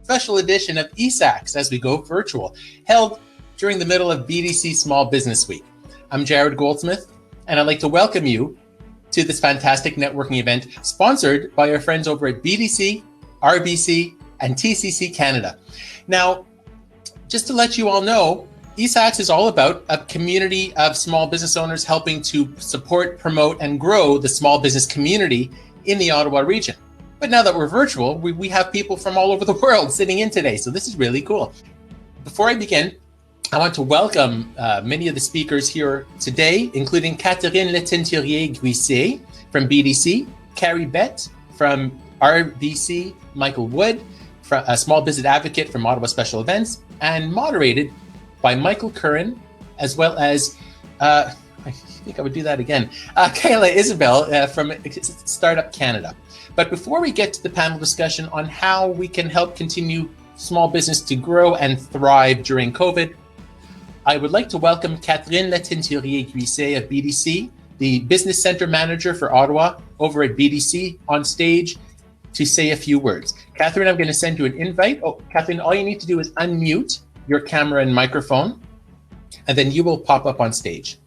special edition of eSAX as we go virtual, held during the middle of BDC Small Business Week. I'm Jared Goldsmith, and I'd like to welcome you to this fantastic networking event sponsored by our friends over at BDC, RBC, and TCC Canada. Now, just to let you all know, eSAX is all about a community of small business owners helping to support, promote, and grow the small business community in the Ottawa region. But now that we're virtual, we have people from all over the world sitting in today, so this is really cool. Before I begin, I want to welcome many of the speakers here today, including Katherine Leteinturier-Guissé from BDC, Carrie Batt from RBC, Michael Wood, a small business advocate from Ottawa Special Events, and moderated by Michael Curran, as well as, I think I would do that again, Kayla Isabelle from Startup Canada. But before we get to the panel discussion on how we can help continue small business to grow and thrive during COVID, I would like to welcome Katherine Leteinturier-Guissé of BDC, the Business Center Manager for Ottawa over at BDC, on stage to say a few words. Katherine, I'm going to send you an invite. Oh, Katherine, all you need to do is unmute your camera and microphone, and then you will pop up on stage.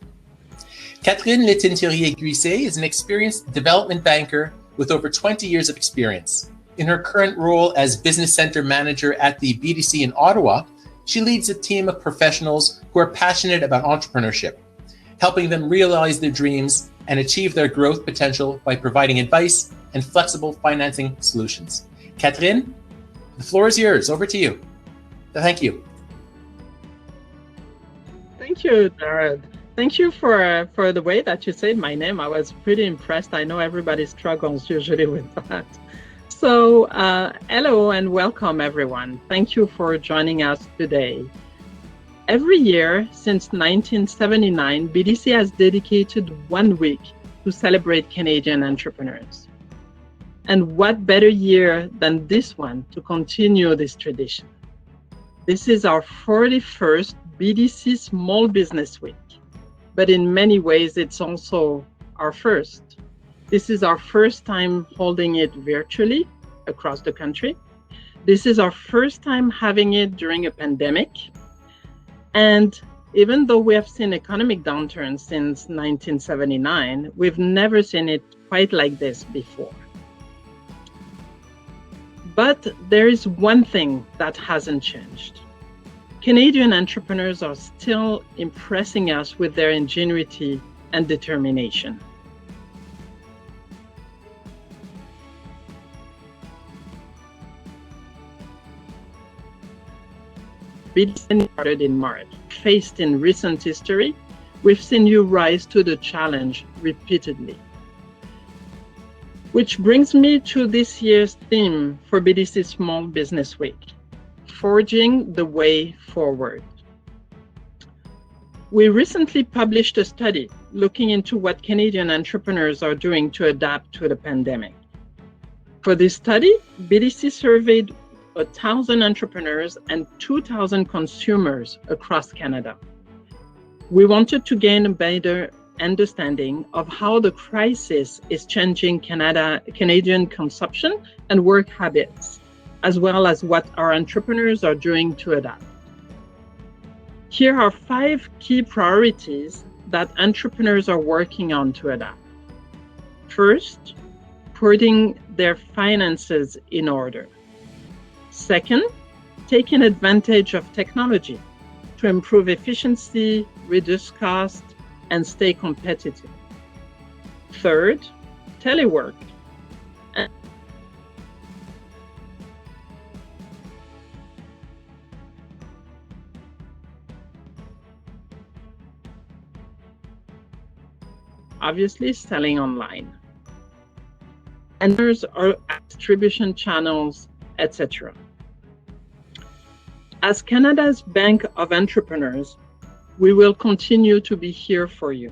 Katherine Leteinturier-Guissé is an experienced development banker with over 20 years of experience. In her current role as Business Center Manager at the BDC in Ottawa, she leads a team of professionals who are passionate about entrepreneurship, helping them realize their dreams and achieve their growth potential by providing advice and flexible financing solutions. Katherine, the floor is yours. Over to you. Thank you. Thank you, Jared. Thank you for the way that you said my name. I was pretty impressed. I know everybody struggles usually with that. So hello and welcome everyone. Thank you for joining us today. Every year since 1979, BDC has dedicated 1 week to celebrate Canadian entrepreneurs. And what better year than this one to continue this tradition? This is our 41st BDC Small Business Week, but in many ways it's also our first. This is our first time holding it virtually across the country. This is our first time having it during a pandemic. And even though we have seen economic downturn since 1979, we've never seen it quite like this before. But there is one thing that hasn't changed. Canadian entrepreneurs are still impressing us with their ingenuity and determination. BDC started in March. Faced in recent history, we've seen you rise to the challenge repeatedly. Which brings me to this year's theme for BDC Small Business Week, Forging the Way Forward. We recently published a study looking into what Canadian entrepreneurs are doing to adapt to the pandemic. For this study, BDC surveyed 1,000 entrepreneurs and 2,000 consumers across Canada. We wanted to gain a better understanding of how the crisis is changing Canadian consumption and work habits, as well as what our entrepreneurs are doing to adapt. Here are 5 key priorities that entrepreneurs are working on to adapt. First, putting their finances in order. Second, taking advantage of technology to improve efficiency, reduce cost, and stay competitive. Third, telework. Obviously, selling online. And there's our distribution channels, etc. As Canada's Bank of Entrepreneurs, we will continue to be here for you.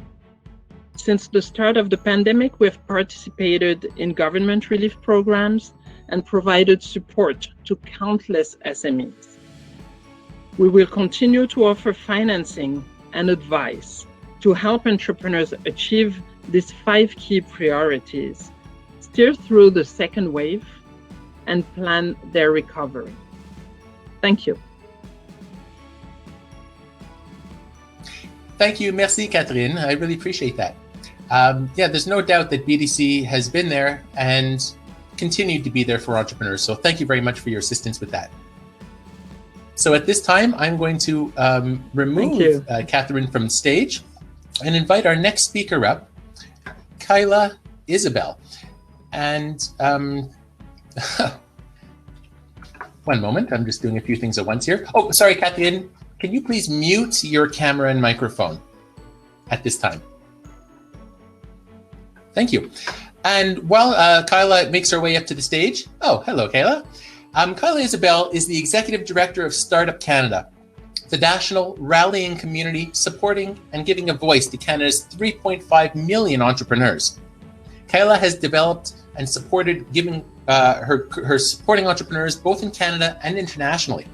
Since the start of the pandemic, we've participated in government relief programs and provided support to countless SMEs. We will continue to offer financing and advice to help entrepreneurs achieve these 5 key priorities, steer through the second wave, and plan their recovery. Thank you. Thank you. Merci, Katherine. I really appreciate that. Yeah, there's no doubt that BDC has been there and continued to be there for entrepreneurs. So thank you very much for your assistance with that. So at this time, I'm going to remove Katherine from the stage and invite our next speaker up, Kayla, Isabelle. And one moment, I'm just doing a few things at once here. Oh, sorry, Katherine, can you please mute your camera and microphone at this time? Thank you. And while Kayla makes her way up to the stage, oh, hello, Kayla. Kayla Isabelle is the Executive Director of Startup Canada, the national rallying community supporting and giving a voice to Canada's 3.5 million entrepreneurs. Kayla has developed and supported giving her supporting entrepreneurs both in Canada and internationally.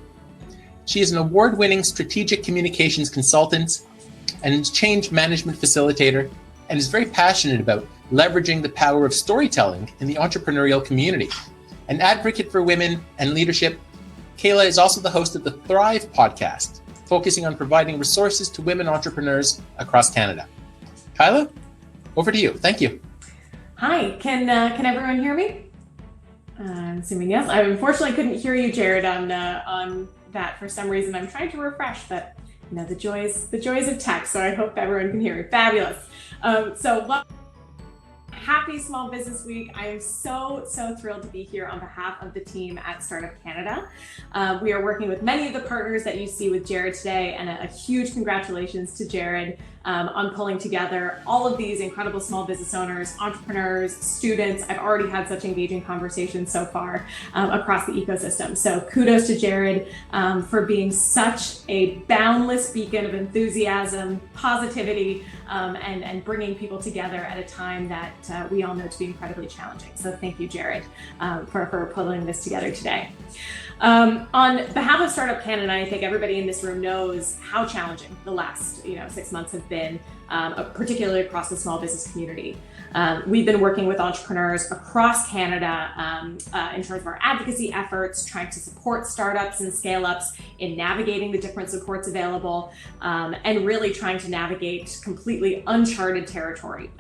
She is an award-winning strategic communications consultant and change management facilitator, and is very passionate about leveraging the power of storytelling in the entrepreneurial community. An advocate for women and leadership, Kayla is also the host of the Thrive podcast, focusing on providing resources to women entrepreneurs across Canada. Kayla, over to you. Thank you. Hi, can everyone hear me? I'm assuming yes. I unfortunately couldn't hear you, Jared, on that for some reason. I'm trying to refresh, but you know, the joys of tech. So I hope everyone can hear me. Fabulous. Happy Small Business Week. I am so thrilled to be here on behalf of the team at Startup Canada. We are working with many of the partners that you see with Jared today, and a huge congratulations to Jared on pulling together all of these incredible small business owners, entrepreneurs, students. I've already had such engaging conversations so far across the ecosystem. So kudos to Jared for being such a boundless beacon of enthusiasm, positivity, and bringing people together at a time that we all know to be incredibly challenging. So thank you, Jared, for pulling this together today. On behalf of Startup Canada, I think everybody in this room knows how challenging the last 6 months have been, particularly across the small business community. We've been working with entrepreneurs across Canada in terms of our advocacy efforts, trying to support startups and scale-ups in navigating the different supports available, and really trying to navigate completely uncharted territory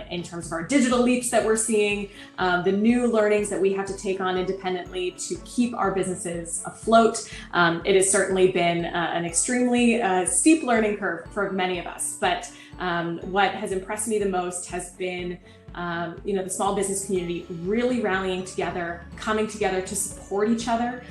in terms of our digital leaps that we're seeing, the new learnings that we have to take on independently to keep our businesses afloat. It has certainly been an extremely steep learning curve for many of us, but what has impressed me the most has been the small business community really rallying together, coming together to support each other.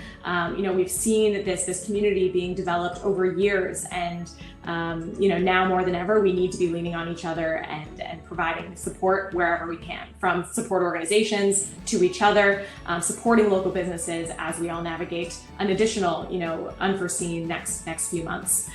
We've seen this community being developed over years, and now more than ever, we need to be leaning on each other and providing support wherever we can, from support organizations to each other, supporting local businesses as we all navigate an additional, unforeseen next few months.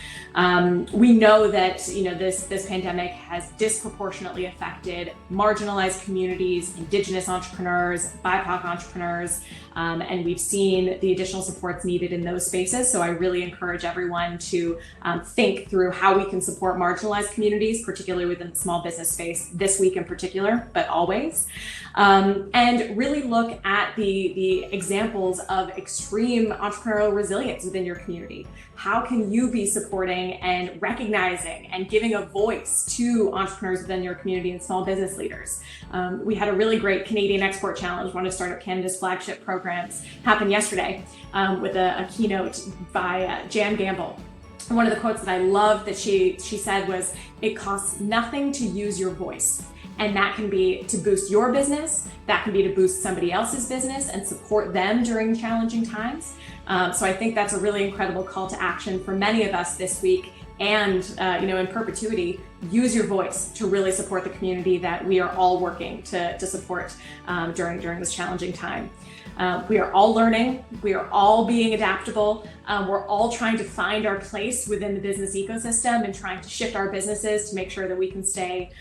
We know that, this pandemic has disproportionately affected marginalized communities, Indigenous entrepreneurs, BIPOC entrepreneurs, and we've seen the additional supports needed in those spaces. So I really encourage everyone to think through how we can support marginalized communities, particularly within the small business space this week in particular, but always. And really look at the examples of extreme entrepreneurial resilience within your community. How can you be supporting and recognizing and giving a voice to entrepreneurs within your community and small business leaders? We had a really great Canadian Export Challenge, one of Startup Canada's flagship programs, happen yesterday with a keynote by Jan Gamble. And one of the quotes that I loved that she said was, "It costs nothing to use your voice." And that can be to boost your business, that can be to boost somebody else's business and support them during challenging times. So I think that's a really incredible call to action for many of us this week, and in perpetuity. Use your voice to really support the community that we are all working to support during this challenging time. We are all learning, we are all being adaptable, we're all trying to find our place within the business ecosystem and trying to shift our businesses to make sure that we can stay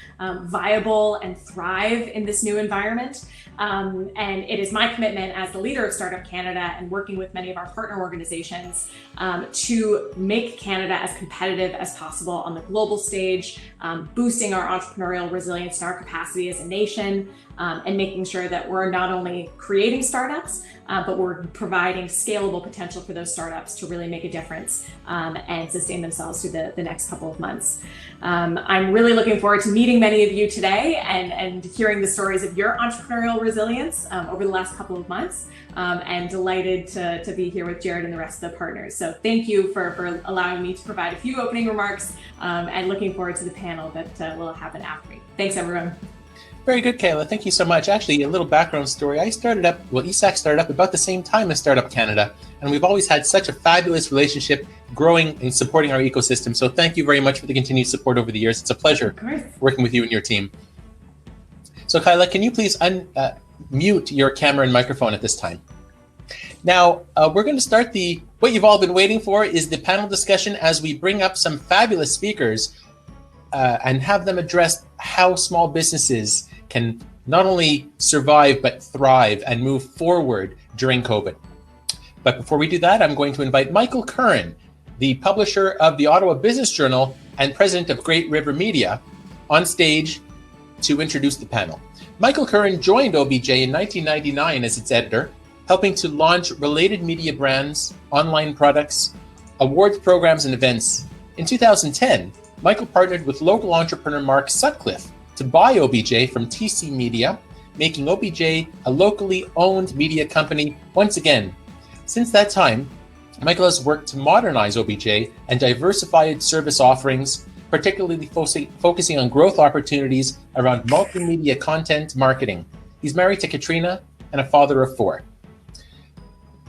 viable and thrive in this new environment. And it is my commitment as the leader of Startup Canada and working with many of our partner organizations to make Canada as competitive as possible on the global stage, boosting our entrepreneurial resilience and our capacity as a nation, and making sure that we're not only creating startups, but we're providing scalable potential for those startups to really make a difference and sustain themselves through the next couple of months. I'm really looking forward to meeting many of you today and hearing the stories of your entrepreneurial resilience over the last couple of months, and delighted to be here with Jared and the rest of the partners. So thank you for allowing me to provide a few opening remarks, and looking forward to the panel that will happen after me. Thanks, everyone. Very good, Kayla. Thank you so much. Actually, a little background story. eSAX started up about the same time as Startup Canada, and we've always had such a fabulous relationship growing and supporting our ecosystem. So thank you very much for the continued support over the years. It's a pleasure working with you and your team. So Kayla, can you please mute your camera and microphone at this time? Now, we're going to start what you've all been waiting for is the panel discussion as we bring up some fabulous speakers and have them address how small businesses can not only survive, but thrive and move forward during COVID. But before we do that, I'm going to invite Michael Curran, the publisher of the Ottawa Business Journal and president of Great River Media, on stage to introduce the panel. Michael Curran joined OBJ in 1999 as its editor, helping to launch related media brands, online products, awards programs, and events. In 2010, Michael partnered with local entrepreneur Mark Sutcliffe to buy OBJ from TC Media, making OBJ a locally owned media company once again. Since that time, Michael has worked to modernize OBJ and diversify its service offerings, particularly focusing on growth opportunities around multimedia content marketing. He's married to Katrina and a father of 4.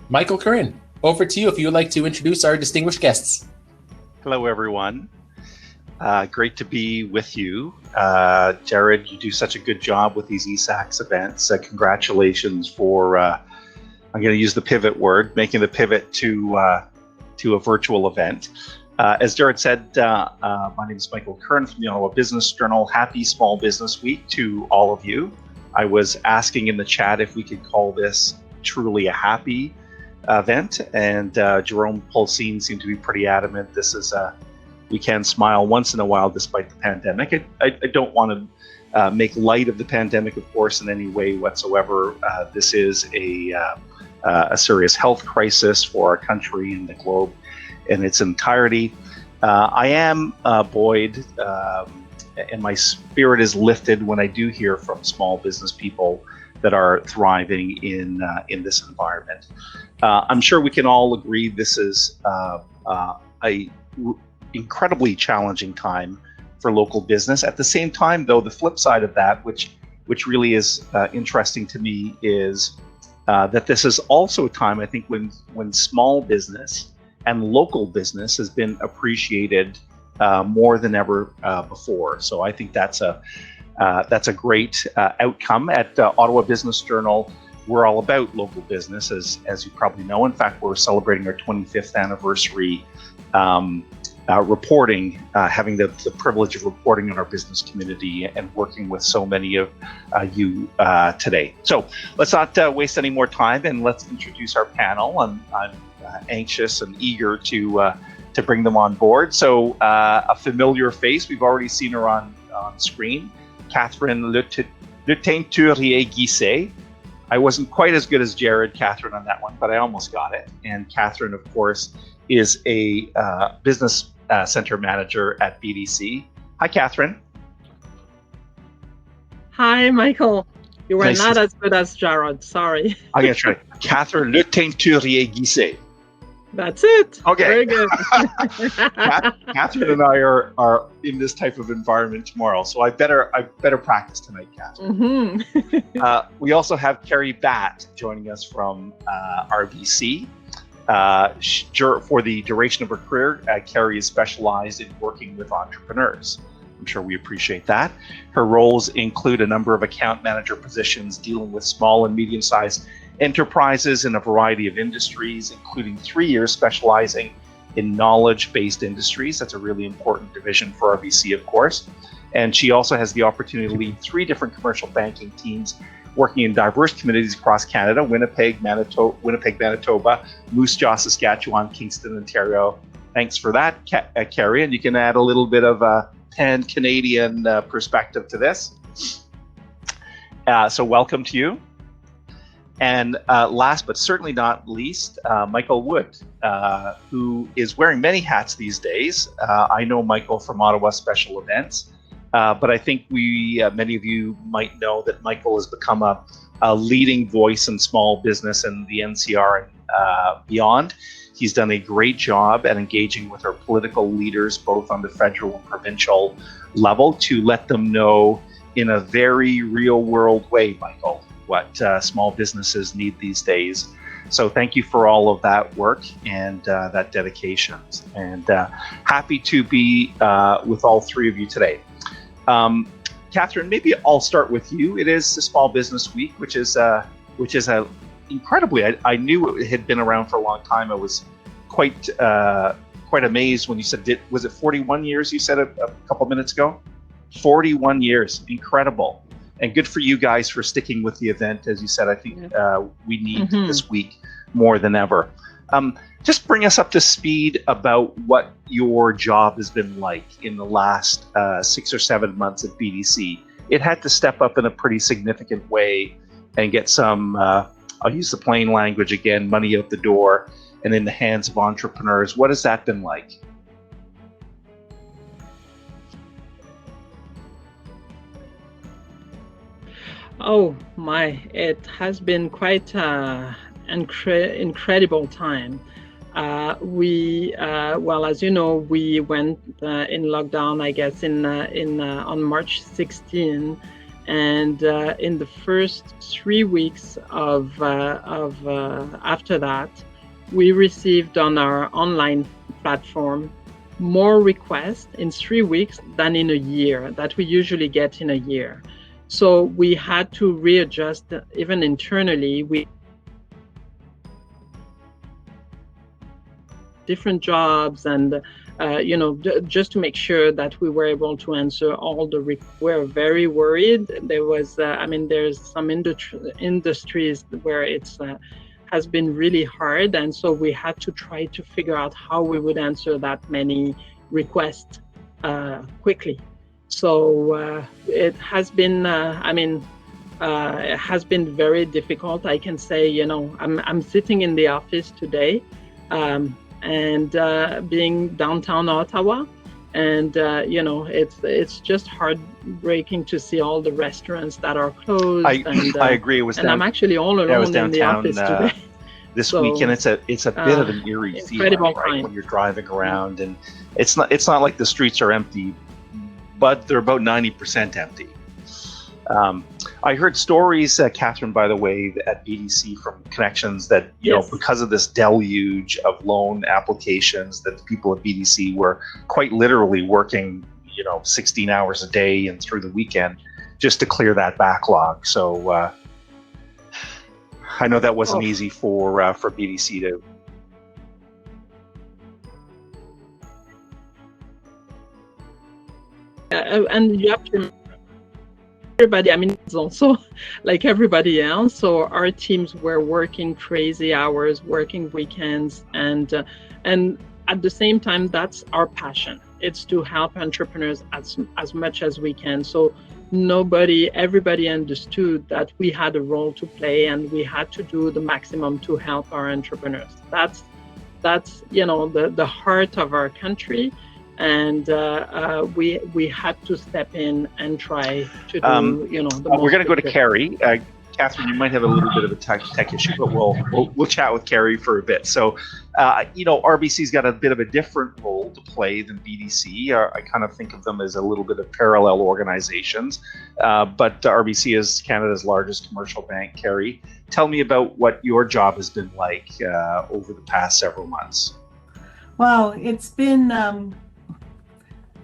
Michael Curran, over to you if you would like to introduce our distinguished guests. Hello, everyone. Great to be with you. Jared, you do such a good job with these eSAX events. Congratulations for, I'm going to use the pivot word, making the pivot to a virtual event. As Jared said, my name is Michael Curran from the Ottawa Business Journal. Happy Small Business Week to all of you. I was asking in the chat if we could call this truly a happy event, and Jerome Pulsine seemed to be pretty adamant. This is we can smile once in a while despite the pandemic. I don't want to make light of the pandemic, of course, in any way whatsoever. This is a serious health crisis for our country and the globe in its entirety. I am buoyed, and my spirit is lifted when I do hear from small business people that are thriving in this environment. I'm sure we can all agree this is a incredibly challenging time for local business. At the same time, though, the flip side of that, which really is interesting to me, is that this is also a time, I think, when small business and local business has been appreciated more than ever before. So I think that's a great outcome. At Ottawa Business Journal, we're all about local business, as you probably know. In fact, we're celebrating our 25th anniversary reporting, having the privilege of reporting on our business community and working with so many of you today. So let's not waste any more time, and let's introduce our panel. I'm anxious and eager to bring them on board. So a familiar face, we've already seen her on screen, Katherine Leteinturier-Guissé. I wasn't quite as good as Jared, Katherine, on that one, but I almost got it. And Katherine, of course, is a business center manager at BDC. Hi, Katherine. Hi, Michael. You were not as good as Jared. Sorry. I'm going to try. Katherine Leteinturier-Guissé. That's it. Okay. Very good. Katherine and I are in this type of environment tomorrow, so I better practice tonight, Katherine. Mm-hmm. We also have Carrie Batt joining us from RBC. For the duration of her career, Carrie is specialized in working with entrepreneurs. I'm sure we appreciate that. Her roles include a number of account manager positions dealing with small and medium-sized enterprises in a variety of industries, including 3 years specializing in knowledge-based industries. That's a really important division for RBC, of course. And she also has the opportunity to lead 3 different commercial banking teams working in diverse communities across Canada: Winnipeg, Manitoba, Moose Jaw, Saskatchewan, Kingston, Ontario. Thanks for that, Carrie. And you can add a little bit of a pan-Canadian perspective to this. So welcome to you. And last but certainly not least, Michael Wood, who is wearing many hats these days. I know Michael from Ottawa Special Events, but I think many of you might know that Michael has become a leading voice in small business in the NCR and beyond. He's done a great job at engaging with our political leaders, both on the federal and provincial level, to let them know in a very real world way, Michael, what small businesses need these days. So thank you for all of that work and that dedication. And happy to be with all three of you today. Katherine, maybe I'll start with you. It is the Small Business Week, which is a incredibly. I knew it had been around for a long time. I was quite amazed when you said, was it 41 years? You said a couple minutes ago. 41 years, incredible. And good for you guys for sticking with the event. As you said, I think we need this week more than ever. Just bring us up to speed about what your job has been like in the last 6 or 7 months at BDC. It had to step up in a pretty significant way and get some, I'll use the plain language again, money out the door and in the hands of entrepreneurs. What has that been like? Oh my, it has been quite an incredible time. Well, as you know, we went in lockdown, I guess, on March 16, and in the first 3 weeks of after that, we received on our online platform more requests in 3 weeks than in a year that we usually get in a year. So we had to readjust even internally. We different jobs and just to make sure that we were able to answer all the we're very worried. There was there's some industries where it's has been really hard, and so we had to try to figure out how we would answer that many requests quickly. So it has been it has been very difficult. I can say, I'm sitting in the office today and being downtown Ottawa, and it's just heartbreaking to see all the restaurants that are closed. I agree. I'm actually all alone in the office today. This week, and it's a bit of an eerie feeling, right? When you're driving around, and it's not like the streets are empty, but they're about 90% empty. I heard stories, Katherine, by the way, at BDC from connections that, because of this deluge of loan applications, that the people at BDC were quite literally working, 16 hours a day and through the weekend just to clear that backlog. So I know that wasn't easy for BDC to. And you have to everybody, it's also like everybody else. So our teams were working crazy hours, working weekends, and at the same time, that's our passion. It's to help entrepreneurs as much as we can. So everybody understood that we had a role to play, and we had to do the maximum to help our entrepreneurs. That's the heart of our country. And we had to step in and try to do, the most. We're going to go to Carrie. Katherine, you might have a little bit of a tech issue, but we'll chat with Carrie for a bit. So, RBC's got a bit of a different role to play than BDC. I kind of think of them as a little bit of parallel organizations, but RBC is Canada's largest commercial bank. Carrie, tell me about what your job has been like over the past several months. Well, it's been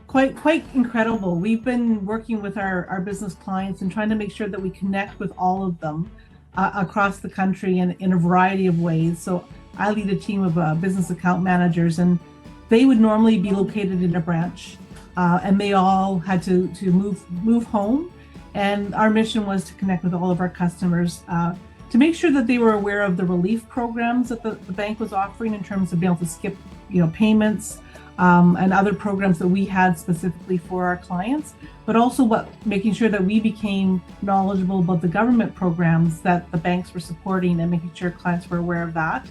quite incredible. We've been working with our business clients and trying to make sure that we connect with all of them across the country and in a variety of ways. So I lead a team of business account managers, and they would normally be located in a branch, and they all had to move home. And our mission was to connect with all of our customers to make sure that they were aware of the relief programs that the bank was offering in terms of being able to skip payments, and other programs that we had specifically for our clients, but also making sure that we became knowledgeable about the government programs that the banks were supporting and making sure clients were aware of that.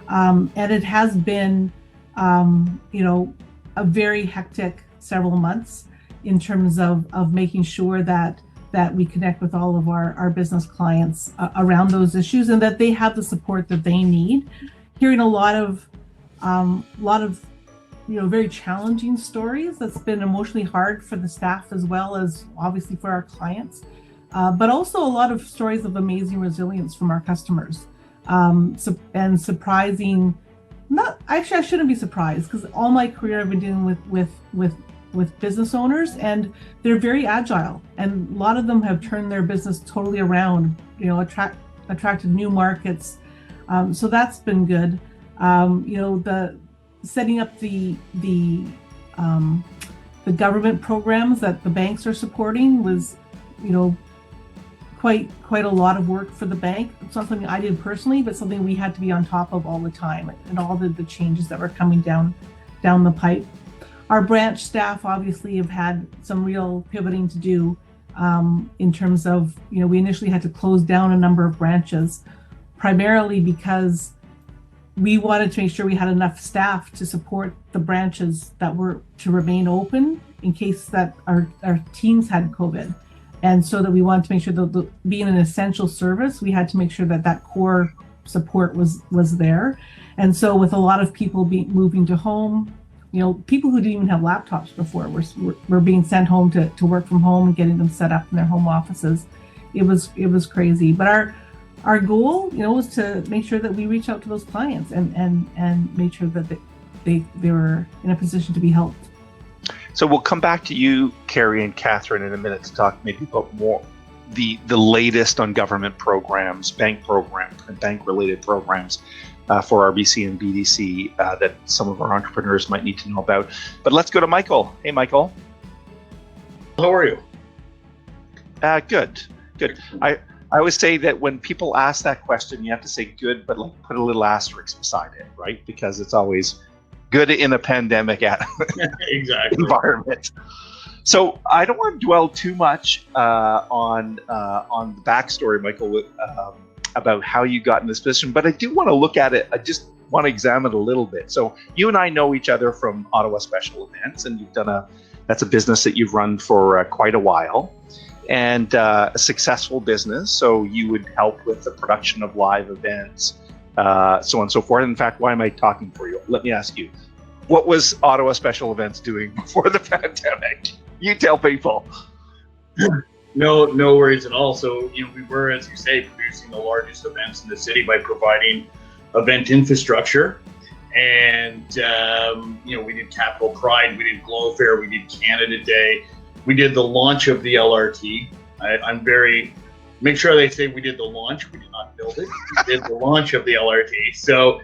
And it has been, a very hectic several months in terms of making sure that we connect with all of our business clients around those issues and that they have the support that they need. Hearing a lot of very challenging stories that's been emotionally hard for the staff as well as obviously for our clients, but also a lot of stories of amazing resilience from our customers, and surprising. I shouldn't be surprised because all my career I've been dealing with business owners, and they're very agile, and a lot of them have turned their business totally around. Attracted new markets, so that's been good. The setting up the government programs that the banks are supporting was, quite a lot of work for the bank. It's not something I did personally, but something we had to be on top of all the time, and all the changes that were coming down the pipe. Our branch staff obviously have had some real pivoting to do, in terms of, we initially had to close down a number of branches, primarily because we wanted to make sure we had enough staff to support the branches that were to remain open in case that our teams had COVID. And so that we wanted to make sure that being an essential service, we had to make sure that core support was there. And so with a lot of people moving to home, people who didn't even have laptops before were being sent home to work from home and getting them set up in their home offices. It was crazy. But our goal, was to make sure that we reach out to those clients and make sure that they were in a position to be helped. So we'll come back to you, Carrie and Katherine, in a minute to talk maybe about more the latest on government programs, bank-related programs for RBC and BDC that some of our entrepreneurs might need to know about. But let's go to Michael. Hey, Michael. How are you? Good. I always say that when people ask that question, you have to say good, but put a little asterisk beside it, right? Because it's always good in a pandemic exactly. environment. So I don't want to dwell too much on the backstory, Michael, about how you got in this position, but I do want to look at it. I just want to examine it a little bit. So you and I know each other from Ottawa Special Events, and that's a business that you've run for quite a while, and a successful business. So you would help with the production of live events, so on and so forth. In fact, why am I talking for you? Let me ask you, what was Ottawa Special Events doing before the pandemic? You tell people. No worries at all. So, we were, as you say, producing the largest events in the city by providing event infrastructure. And, we did Capital Pride, we did Glow Fair, we did Canada Day, we did the launch of the LRT. Make sure they say we did the launch. We did not build it. We did the launch of the LRT. So,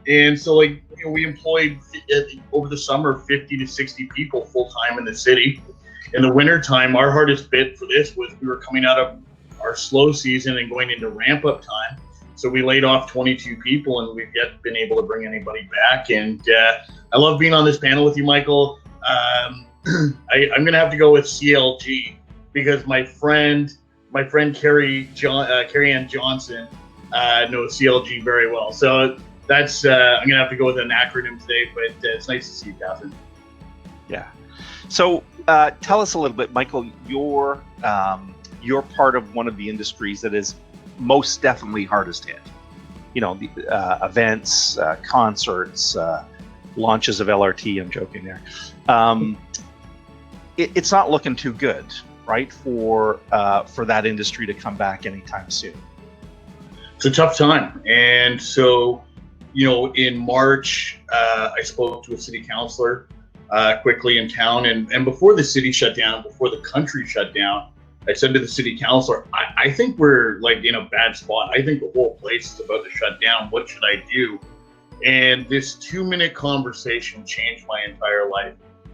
and so we employed over the summer 50 to 60 people full time in the city. In the wintertime, our hardest bit for this was we were coming out of our slow season and going into ramp up time. So we laid off 22 people, and we've yet been able to bring anybody back. And I love being on this panel with you, Michael. I'm going to have to go with CLG because my friend Carrie Ann Johnson knows CLG very well. So that's I'm going to have to go with an acronym today, but it's nice to see you, Katherine. Yeah. So tell us a little bit, Michael. You're part of one of the industries that is most definitely hardest hit. The events, concerts, launches of LRT. I'm joking there. It's not looking too good, right, for that industry to come back anytime soon. It's a tough time, and so in March, I spoke to a city councillor quickly in town, and before the city shut down, before the country shut down, I said to the city councillor, I think we're in a bad spot. I think the whole place is about to shut down. What should I do? And this 2-minute conversation changed my entire life.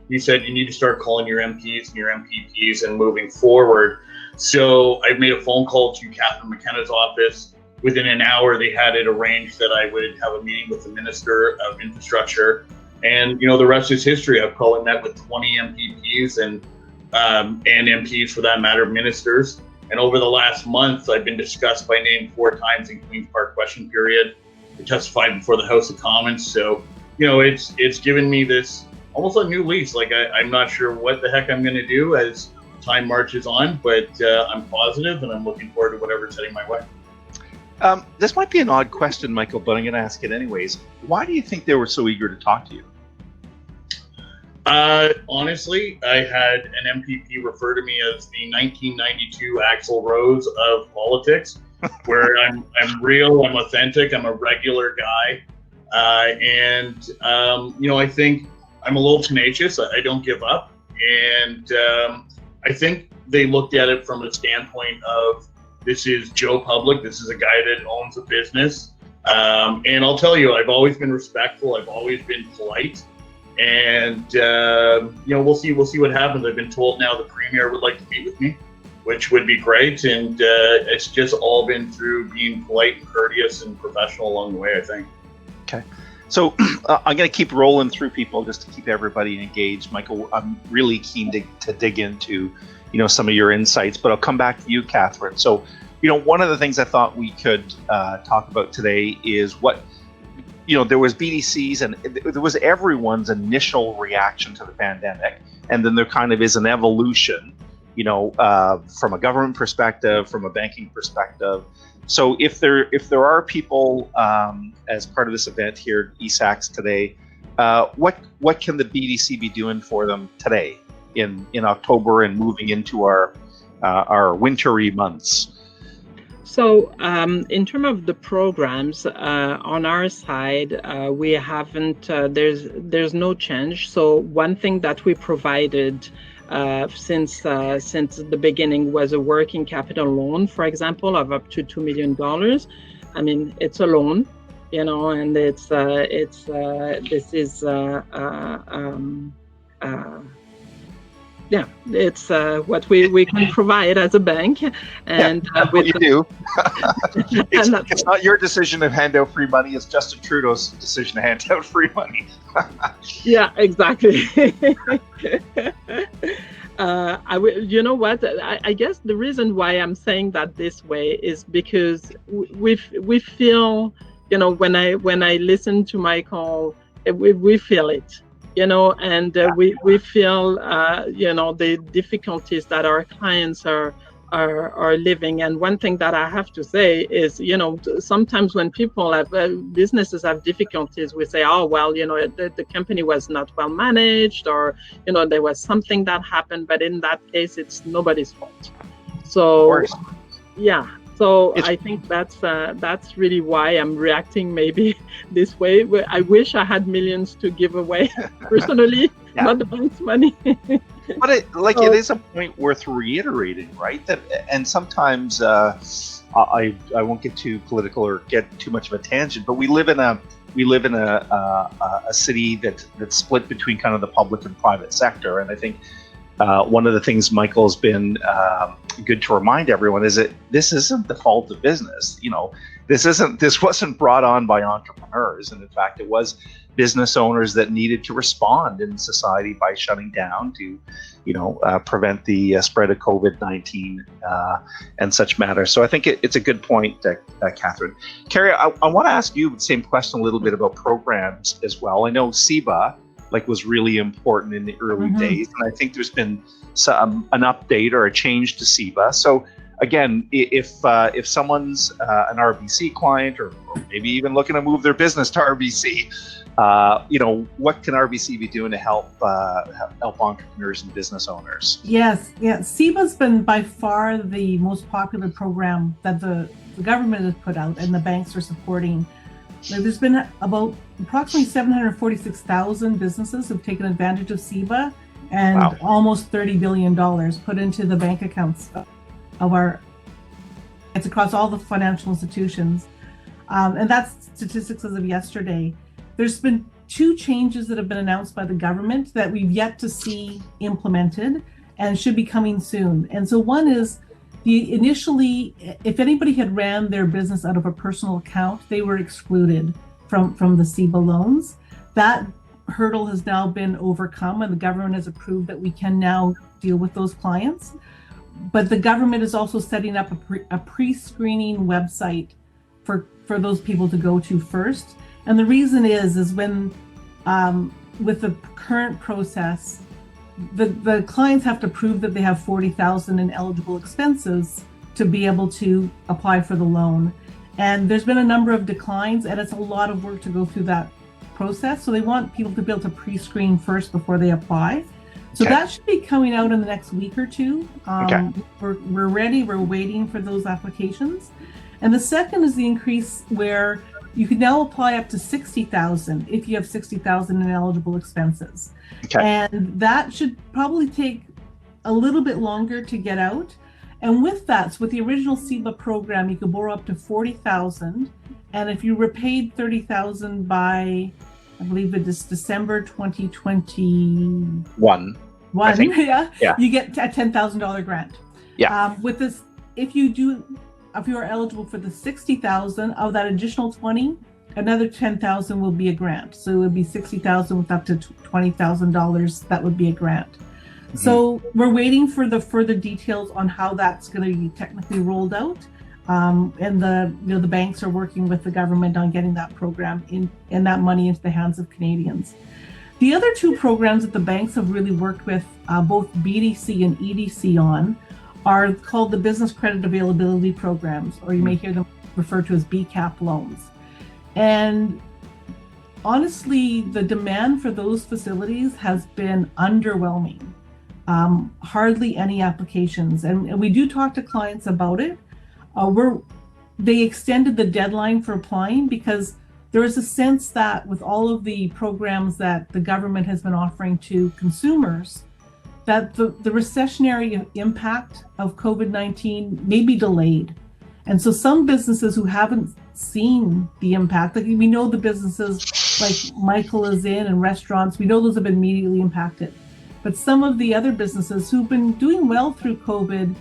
He said, you need to start calling your MPs and your MPPs and moving forward. So I made a phone call to Catherine McKenna's office. Within an hour, they had it arranged that I would have a meeting with the Minister of Infrastructure. And the rest is history. I've probably met with 20 MPPs and MPs for that matter, ministers. And over the last month, I've been discussed by name 4 times in Queen's Park question period. I testified before the House of Commons. So, it's given me this almost a new lease. Like I'm not sure what the heck I'm going to do as time marches on, but I'm positive and I'm looking forward to whatever's heading my way. This might be an odd question, Michael, but I'm going to ask it anyways. Why do you think they were so eager to talk to you? Honestly, I had an MPP refer to me as the 1992 Axl Rose of politics, where I'm real, I'm authentic, I'm a regular guy, and I think I'm a little tenacious. I don't give up, and I think they looked at it from a standpoint of, this is Joe Public. This is a guy that owns a business. And I'll tell you, I've always been respectful. I've always been polite. And, we'll see what happens. I've been told now the Premier would like to meet with me, which would be great. And it's just all been through being polite and courteous and professional along the way, I think. Okay. So I'm going to keep rolling through people just to keep everybody engaged. Michael, I'm really keen to dig into some of your insights, but I'll come back to you, Katherine. So, one of the things I thought we could talk about today is what, there was BDCs and there was everyone's initial reaction to the pandemic. And then there kind of is an evolution, from a government perspective, from a banking perspective. So if there are people as part of this event here at eSAX today, what can the BDC be doing for them today in October and moving into our wintry months? So in terms of the programs, on our side, we haven't, there's no change. So one thing that we provided since the beginning was a working capital loan, for example, of up to $2 million. I mean, it's a loan, and it's what we can provide as a bank, and what you do. It's not your decision to hand out free money; it's Justin Trudeau's decision to hand out free money. Yeah, exactly. I guess the reason why I'm saying that this way is because we feel, when I listen to Michael, we feel it. And we feel, the difficulties that our clients are living. And one thing that I have to say is, sometimes when people have, businesses have difficulties, we say, oh, well, the company was not well managed, or, there was something that happened. But in that case, it's nobody's fault. So, yeah. So I think that's really why I'm reacting maybe this way. I wish I had millions to give away personally, not the bank's money. But it is a point worth reiterating, right? And sometimes I won't get too political or get too much of a tangent, but we live in a city that's split between kind of the public and private sector, and I think one of the things Michael's been good to remind everyone is that this isn't the fault of business. This wasn't brought on by entrepreneurs, and in fact, it was business owners that needed to respond in society by shutting down to, prevent the spread of COVID-19 and such matters. So I think it's a good point, Katherine. Carrie, I want to ask you the same question a little bit about programs as well. I know CIBA was really important in the early days, and I think there's been an update or a change to CIBA. So again, if someone's an RBC client or maybe even looking to move their business to RBC, what can RBC be doing to help entrepreneurs and business owners? Yes, CIBA's been by far the most popular program that the government has put out and the banks are supporting. There's been about approximately 746,000 businesses who've taken advantage of CIBA, and almost $30 billion put into the bank accounts of it's across all the financial institutions. And that's statistics as of yesterday. There's been 2 changes that have been announced by the government that we've yet to see implemented and should be coming soon. And so one is, initially, if anybody had ran their business out of a personal account, they were excluded from the CIBA loans. That hurdle has now been overcome, and the government has approved that we can now deal with those clients. But the government is also setting up a pre-screening website for those people to go to first. And the reason is when with the current process, the clients have to prove that they have $40,000 in eligible expenses to be able to apply for the loan. And there's been a number of declines, and it's a lot of work to go through that process. So they want people to be able to pre-screen first before they apply. So that should be coming out in the next week or two. We're ready. We're waiting for those applications. And the second is the increase where you can now apply up to $60,000 if you have $60,000 in eligible expenses. And that should probably take a little bit longer to get out. And with that, so with the original CIB program, you could borrow up to $40,000. And if you repaid $30,000 by, I believe it is December 2021, you get a $10,000 grant. With this, if you are eligible for the $60,000 of that additional 20, another $10,000 will be a grant. So it would be $60,000 with up to $20,000. That would be a grant. So we're waiting for the further details on how that's going to be technically rolled out. And the banks are working with the government on getting that program and that money into the hands of Canadians. The other two programs that the banks have really worked with both BDC and EDC on are called the Business Credit Availability Programs, or you may hear them referred to as BCAP loans. And honestly, the demand for those facilities has been underwhelming. Hardly any applications. And we do talk to clients about it. They extended the deadline for applying because there is a sense that with all of the programs that the government has been offering to consumers, that the recessionary impact of COVID-19 may be delayed. And so some businesses who haven't seen the impact, like we know the businesses like Michael is in and restaurants, we know those have been immediately impacted. But some of the other businesses who've been doing well through COVID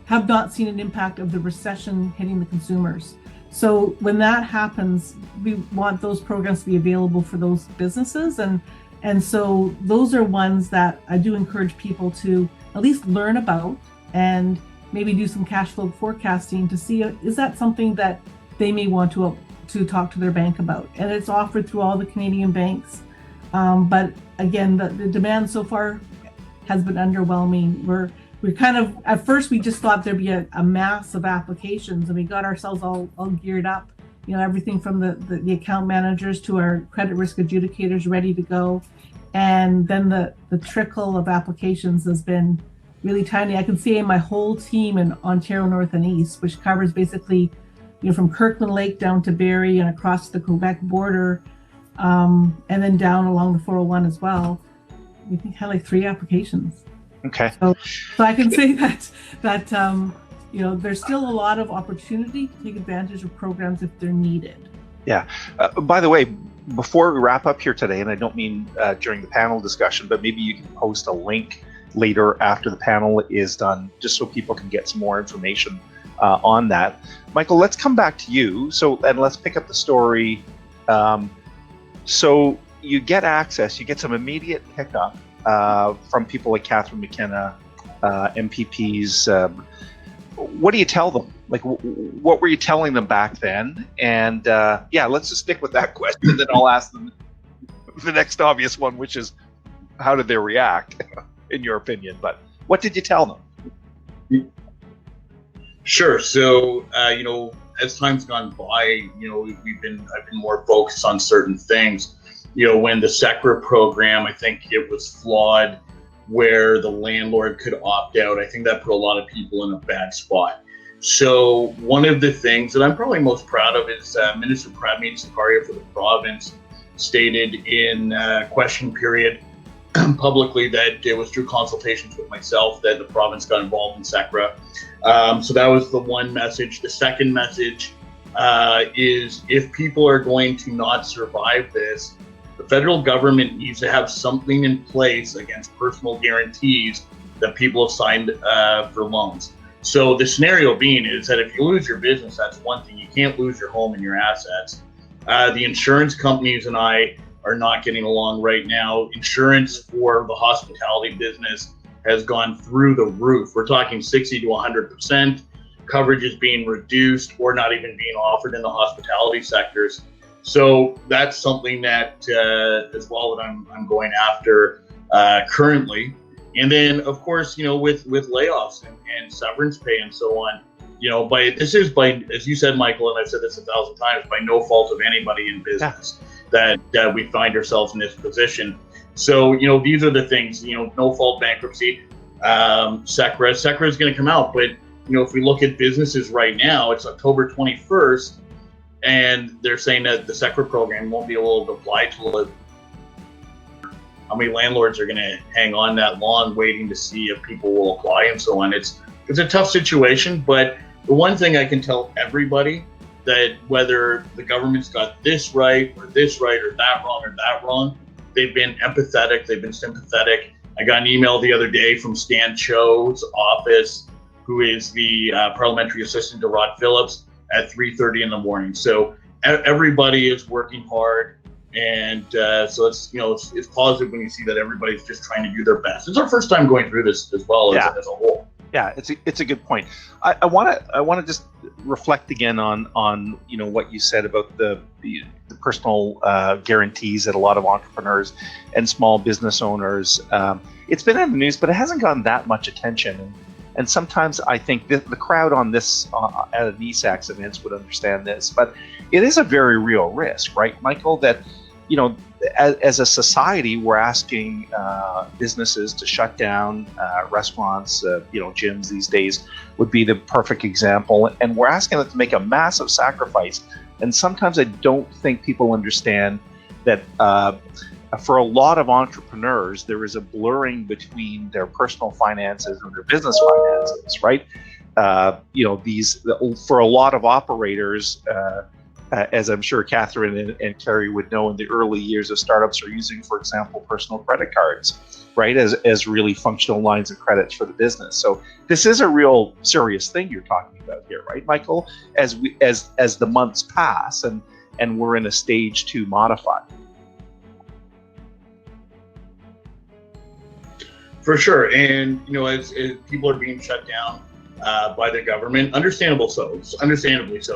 have not seen an impact of the recession hitting the consumers. So when that happens, we want those programs to be available for those businesses. And so those are ones that I do encourage people to at least learn about and maybe do some cash flow forecasting to see, is that something that they may want to talk to their bank about? And it's offered through all the Canadian banks. But again, the demand so far has been underwhelming. We're kind of, at first we just thought there'd be a mass of applications, and we got ourselves all geared up, everything from the account managers to our credit risk adjudicators ready to go. And then the trickle of applications has been really tiny. I can see my whole team in Ontario North and East, which covers basically, from Kirkland Lake down to Barrie and across the Quebec border, and then down along the 401 as well. We had like 3 applications. Okay. So I can say that there's still a lot of opportunity to take advantage of programs if they're needed. Yeah. By the way, before we wrap up here today, and I don't mean during the panel discussion, but maybe you can post a link later after the panel is done, just so people can get some more information on that. Michael, let's come back to you. And let's pick up the story. So you get access, you get some immediate pickup from people like Catherine McKenna, MPPs. What do you tell them? Like, what were you telling them back then? And let's just stick with that question. Then I'll ask them the next obvious one, which is, how did they react, in your opinion? But what did you tell them? Sure. So, as time's gone by, I've been more focused on certain things. When the SECRA program, I think it was flawed, where the landlord could opt out. I think that put a lot of people in a bad spot. So one of the things that I'm probably most proud of is Minister Pradmeet Sakaria for the province stated in question period publicly that it was through consultations with myself that the province got involved in SECRA. So that was the one message. The second message is, if people are going to not survive this, the federal government needs to have something in place against personal guarantees that people have signed for loans. So the scenario being is that if you lose your business, that's one thing. You can't lose your home and your assets. The insurance companies and I are not getting along right now. Insurance for the hospitality business has gone through the roof. We're talking 60 to 100%. Coverage is being reduced or not even being offered in the hospitality sectors. So that's something that as well that I'm going after currently. And then of course, with layoffs and severance pay and so on, this is by, as you said, Michael, and I've said this 1,000 times, by no fault of anybody in business that we find ourselves in this position. So, these are the things, no fault bankruptcy, SECRA is going to come out. But, if we look at businesses right now, it's October 21st, and they're saying that the SECRA program won't be able to apply till how many landlords are going to hang on that long waiting to see if people will apply and so on. It's a tough situation, but the one thing I can tell everybody, that whether the government's got this right or that wrong, they've been empathetic, they've been sympathetic. I got an email the other day from Stan Cho's office, who is the parliamentary assistant to Rod Phillips, at 3:30 in the morning. So everybody is working hard, and so it's positive when you see that everybody's just trying to do their best. It's our first time going through this as well as a whole. Yeah, it's a good point. I want to just reflect again on what you said about the personal guarantees that a lot of entrepreneurs and small business owners. It's been in the news, but it hasn't gotten that much attention. And sometimes I think the crowd on this at an eSAX events would understand this, but it is a very real risk, right, Michael? That as a society, we're asking businesses to shut down. Restaurants, gyms these days would be the perfect example. And we're asking them to make a massive sacrifice. And sometimes I don't think people understand that for a lot of entrepreneurs, there is a blurring between their personal finances and their business finances, right? For a lot of operators, as I'm sure Katherine and Carrie would know, in the early years of startups are using, for example, personal credit cards, right, as really functional lines of credits for the business. So this is a real serious thing you're talking about here, right, Michael? As the months pass and we're in a stage 2 modify. For sure, and as people are being shut down by the government, understandably so.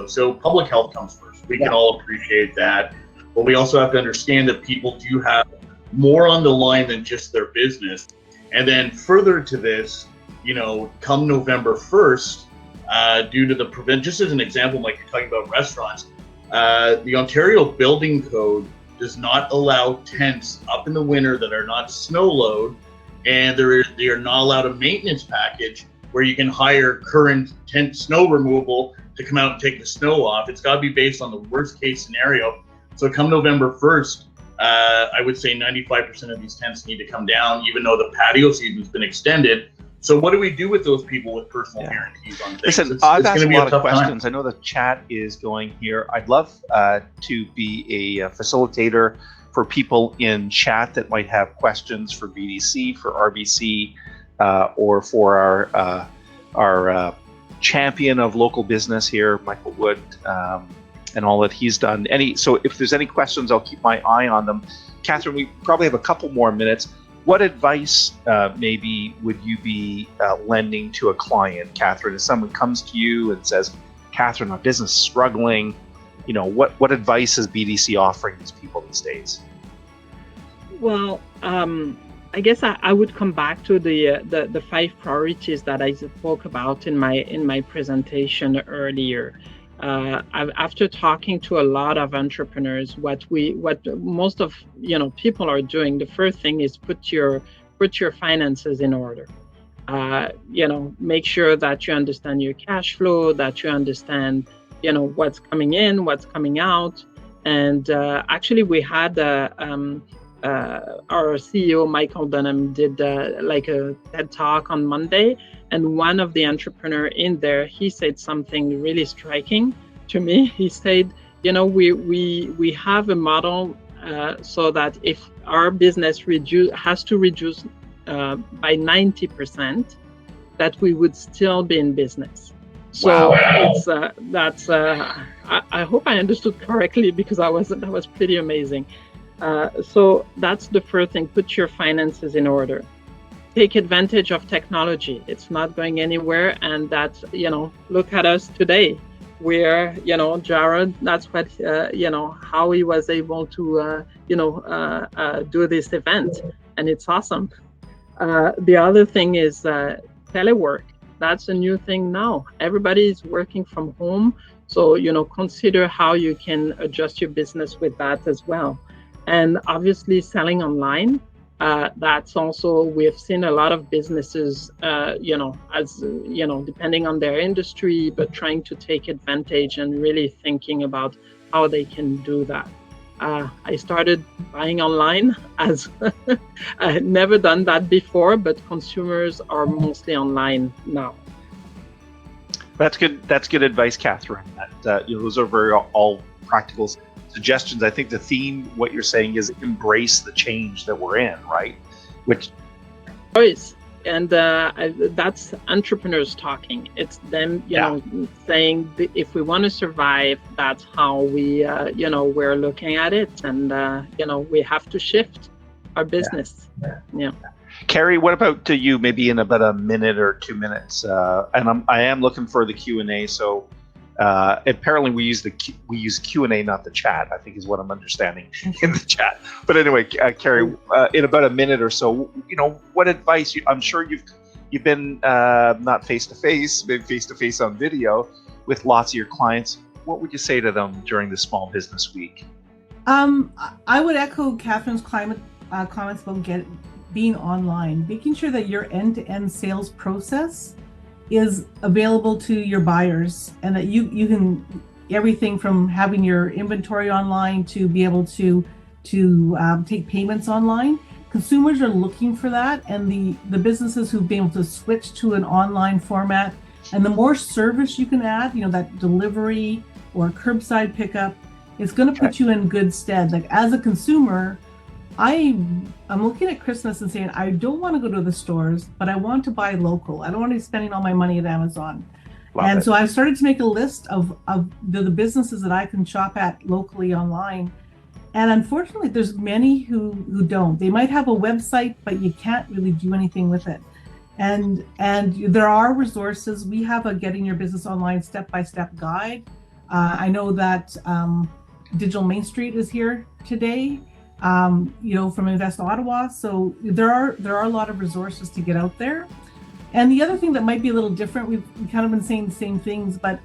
So public health comes first. We can all appreciate that, but we also have to understand that people do have more on the line than just their business. And then further to this, come November 1st, due to the just as an example, like you're talking about restaurants, the Ontario Building Code does not allow tents up in the winter that are not snow load, and they are not allowed a maintenance package where you can hire current tent snow removal to come out and take the snow off. It's got to be based on the worst case scenario. So come November 1st, I would say 95% of these tents need to come down, even though the patio season's been extended. So what do we do with those people with personal guarantees on things? Listen, I've asked a lot of questions. I know the chat is going here. I'd love to be a facilitator for people in chat that might have questions for BDC, for RBC, or for our champion of local business here, Michael Wood, and all that he's done. So if there's any questions, I'll keep my eye on them. Katherine, we probably have a couple more minutes. What advice maybe would you be lending to a client, Katherine? If someone comes to you and says, Katherine, my business is struggling, what advice is BDC offering these people these days? Well, I guess I would come back to the 5 priorities that I spoke about in my presentation earlier. After talking to a lot of entrepreneurs, what most of people are doing, the first thing is put your finances in order. Make sure that you understand your cash flow, that you understand what's coming in, what's coming out. And actually, we had our CEO Michael Dunham did like a TED talk on Monday, and one of the entrepreneur in there, he said something really striking to me. He said, we have a model so that if our business has to reduce by 90%, that we would still be in business. So it's I hope I understood correctly, because that was pretty amazing. So that's the first thing. Put your finances in order. Take advantage of technology. It's not going anywhere. And that's, look at us today. Where, Jared, that's what, how he was able to, do this event. And it's awesome. The other thing is telework. That's a new thing now. Everybody is working from home. So, consider how you can adjust your business with that as well. And obviously selling online, that's also, we've seen a lot of businesses, depending on their industry, but trying to take advantage and really thinking about how they can do that. I started buying online as I had never done that before, but consumers are mostly online now. That's good. That's good advice, Katherine. Those are very all practical suggestions. I think the theme, what you're saying, is embrace the change that we're in, right? Which, and that's entrepreneurs talking. It's them, saying if we want to survive, that's how we, we're looking at it, and we have to shift our business. Yeah. Carrie, what about to you? Maybe in about a minute or 2 minutes, and I am looking for the Q&A. So apparently we use Q&A, not the chat, I think is what I'm understanding in the chat. But anyway, Carrie, in about a minute or so, what advice? I'm sure you've been not face to face, maybe face to face on video with lots of your clients. What would you say to them during the Small Business Week? I would echo Katherine's comments about being online, making sure that your end-to-end sales process is available to your buyers, and that you can, everything from having your inventory online to be able to take payments online. Consumers are looking for that, and the businesses who've been able to switch to an online format, and the more service you can add, that delivery or curbside pickup, it's going to put you in good stead. Like, as a consumer, I'm looking at Christmas and saying, I don't want to go to the stores, but I want to buy local. I don't want to be spending all my money at Amazon. So I've started to make a list of the businesses that I can shop at locally online. And unfortunately, there's many who don't. They might have a website, but you can't really do anything with it. And there are resources. We have a Getting Your Business Online step-by-step guide. I know that Digital Main Street is here today. From Invest Ottawa. So there are a lot of resources to get out there. And the other thing that might be a little different, we've kind of been saying the same things, but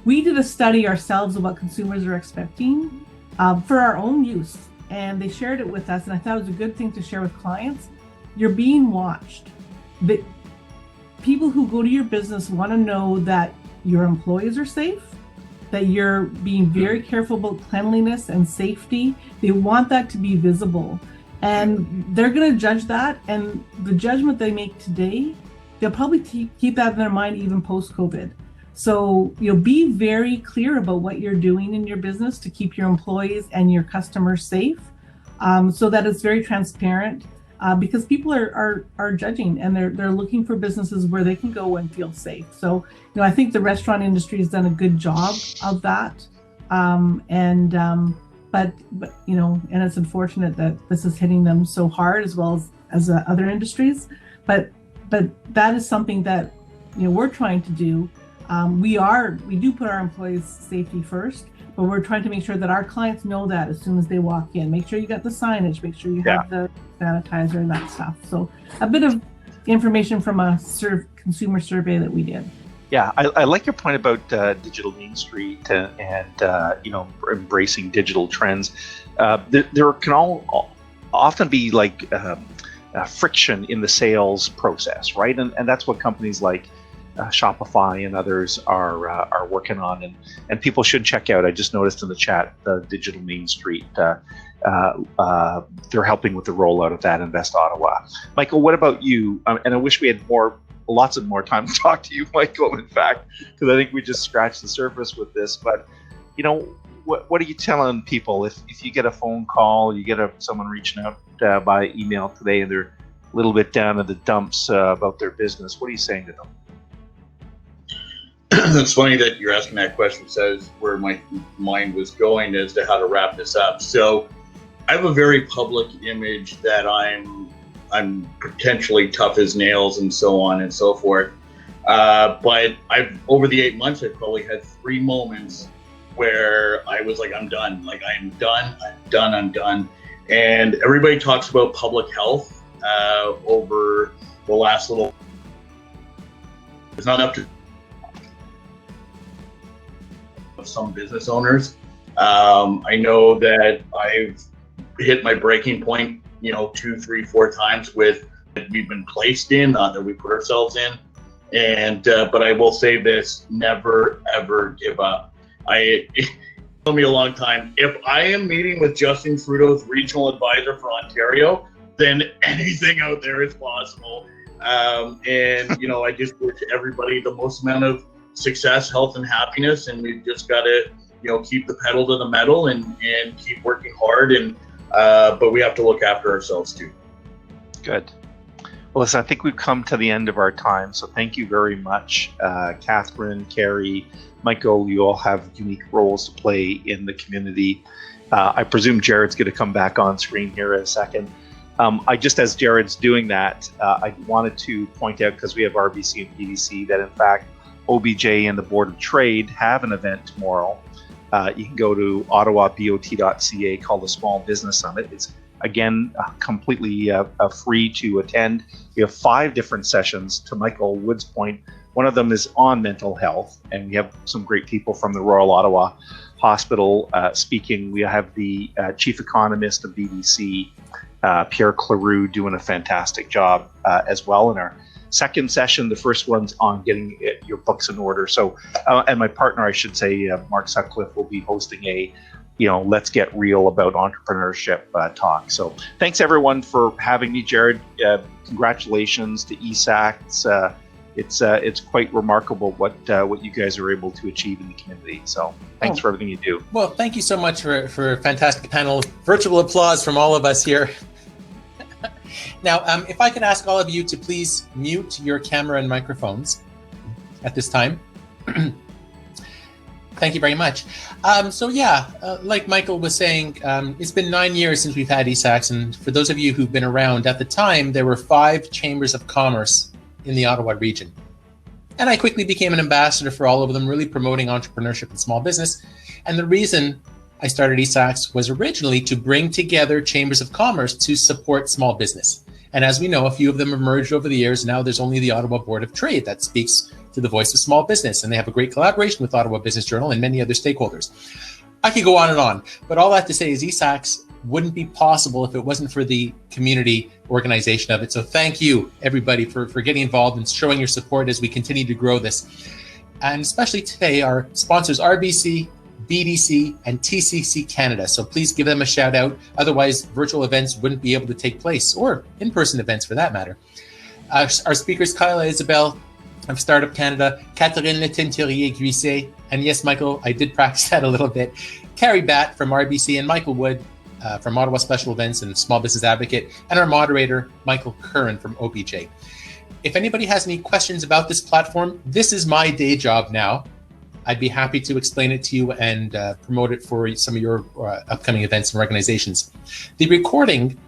we did a study ourselves of what consumers are expecting for our own use. And they shared it with us, and I thought it was a good thing to share with clients. You're being watched. The people who go to your business want to know that your employees are safe, that you're being very careful about cleanliness and safety. They want that to be visible, and they're going to judge that. And the judgment they make today, they'll probably keep that in their mind even post-COVID. So be very clear about what you're doing in your business to keep your employees and your customers safe, so that it's very transparent. Because people are judging, and they're looking for businesses where they can go and feel safe. So, I think the restaurant industry has done a good job of that. But and it's unfortunate that this is hitting them so hard, as well as other industries. But that is something that we're trying to do. We do put our employees' safety first. But we're trying to make sure that our clients know that as soon as they walk in. Make sure you got the signage, make sure you have the sanitizer and that stuff. So a bit of information from a consumer survey that we did. Yeah, I like your point about Digital Main Street and embracing digital trends. There can often be like friction in the sales process, right? And that's what companies like Shopify and others are working on, and people should check out. I just noticed in the chat, the Digital Main Street. They're helping with the rollout of that. Invest Ottawa. Michael, what about you? And I wish we had lots of more time to talk to you, Michael. In fact, because I think we just scratched the surface with this. But what are you telling people if you get a phone call, you get someone reaching out by email today, and they're a little bit down in the dumps about their business? What are you saying to them? It's funny that you're asking that question. Says where my mind was going as to how to wrap this up. So I have a very public image that I'm potentially tough as nails and so on and so forth. But over the 8 months, I've probably had 3 moments where I was like, I'm done. Like, I'm done. And everybody talks about public health over the last little. It's not up to some business owners. I know that I've hit my breaking point, 2, 3, 4 times with that we've been placed in, not that we put ourselves in. And but I will say this: never ever give up. It took me a long time. If I am meeting with Justin Trudeau's regional advisor for Ontario, then anything out there is possible. And I just wish everybody the most amount of success, health, and happiness. And we've just got to keep the pedal to the metal and keep working hard. And but we have to look after ourselves too. Good. Well, listen, I think we've come to the end of our time, so thank you very much, Katherine, Carrie, Michael. You all have unique roles to play in the community. I presume Jared's going to come back on screen here in a second. As Jared's doing that, I wanted to point out, because we have RBC and BDC, that in fact OBJ and the Board of Trade have an event tomorrow. You can go to ottawabot.ca called the Small Business Summit. It's again completely free to attend. We have 5 different sessions. To Michael Wood's point, one of them is on mental health, and we have some great people from the Royal Ottawa Hospital speaking. We have the chief economist of BDC, Pierre Cleroux, doing a fantastic job as well in our second session. The first one's on getting your books in order. So, and my partner, I should say, Mark Sutcliffe, will be hosting a let's get real about entrepreneurship talk. So thanks everyone for having me. Jared, congratulations to eSAX. It's quite remarkable what you guys are able to achieve in the community. So thanks for everything you do. Well, thank you so much for a fantastic panel. Virtual applause from all of us here. Now, if I could ask all of you to please mute your camera and microphones at this time. Thank you very much. Like Michael was saying, it's been 9 years since we've had eSAX, and for those of you who've been around, at the time, there were 5 chambers of commerce in the Ottawa region. And I quickly became an ambassador for all of them, really promoting entrepreneurship and small business. And the reason I started eSAX was originally to bring together chambers of commerce to support small business. And as we know, a few of them emerged over the years. Now there's only the Ottawa Board of Trade that speaks to the voice of small business, and they have a great collaboration with Ottawa Business Journal and many other stakeholders. I could go on and on, but all that to say is eSAX wouldn't be possible if it wasn't for the community organization of it. So thank you, everybody, for getting involved and showing your support as we continue to grow this. And especially today, our sponsors, RBC, BDC, and TCC Canada. So please give them a shout out. Otherwise, virtual events wouldn't be able to take place, or in-person events for that matter. Our speakers, Kayla, Isabelle of Startup Canada, Katherine Leteinturier-Guissé, and yes, Michael, I did practice that a little bit, Carrie Batt from RBC, and Michael Wood from Ottawa Special Events and Small Business Advocate, and our moderator, Michael Curran from OBJ. If anybody has any questions about this platform, this is my day job now. I'd be happy to explain it to you and promote it for some of your upcoming events and organizations. The recording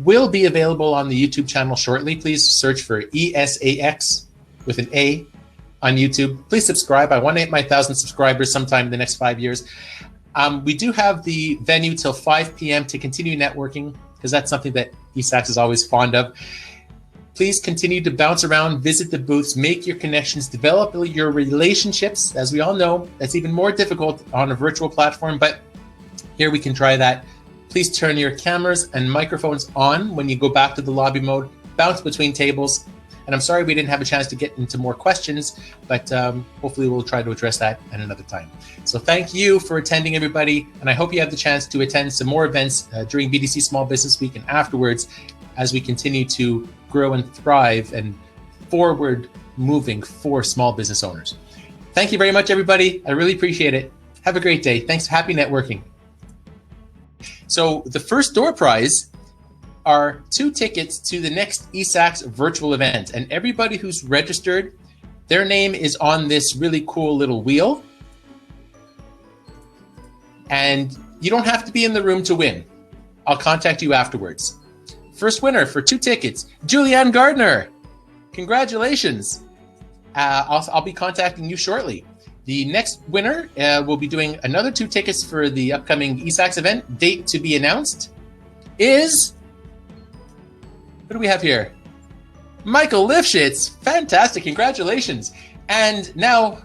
will be available on the YouTube channel shortly. Please search for eSAX with an A on YouTube. Please subscribe. I want to hit my 1,000 subscribers sometime in the next 5 years. We do have the venue till 5 p.m. to continue networking, because that's something that eSAX is always fond of. Please continue to bounce around, visit the booths, make your connections, develop your relationships. As we all know, that's even more difficult on a virtual platform, but here we can try that. Please turn your cameras and microphones on when you go back to the lobby mode, bounce between tables. And I'm sorry we didn't have a chance to get into more questions, but hopefully we'll try to address that at another time. So thank you for attending, everybody. And I hope you have the chance to attend some more events during BDC Small Business Week and afterwards, as we continue to grow and thrive and forward moving for small business owners. Thank you very much, everybody. I really appreciate it. Have a great day. Thanks. Happy networking. So the first door prize are 2 tickets to the next eSAX virtual event. And everybody who's registered, their name is on this really cool little wheel. And you don't have to be in the room to win. I'll contact you afterwards. First winner for 2 tickets, Julianne Gardner. Congratulations. I'll be contacting you shortly. The next winner will be doing another 2 tickets for the upcoming eSAX event. Date to be announced is, what do we have here? Michael Lifshitz. Fantastic. Congratulations. And now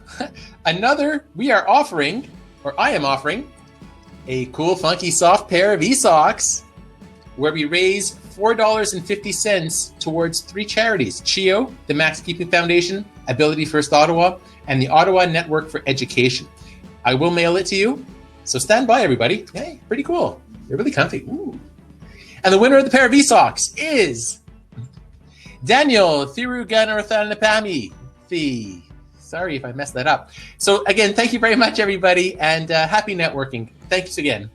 I am offering a cool, funky, soft pair of eSAX where we raise $4.50 towards 3 charities: CHEO, the Max Keeping Foundation, Ability First Ottawa, and the Ottawa Network for Education. I will mail it to you, so stand by, everybody. Hey, pretty cool. They're really comfy. Ooh. And the winner of the pair of eSAX is Daniel Thiruganathanapami. Sorry if I messed that up. So again, thank you very much, everybody, and happy networking. Thanks again.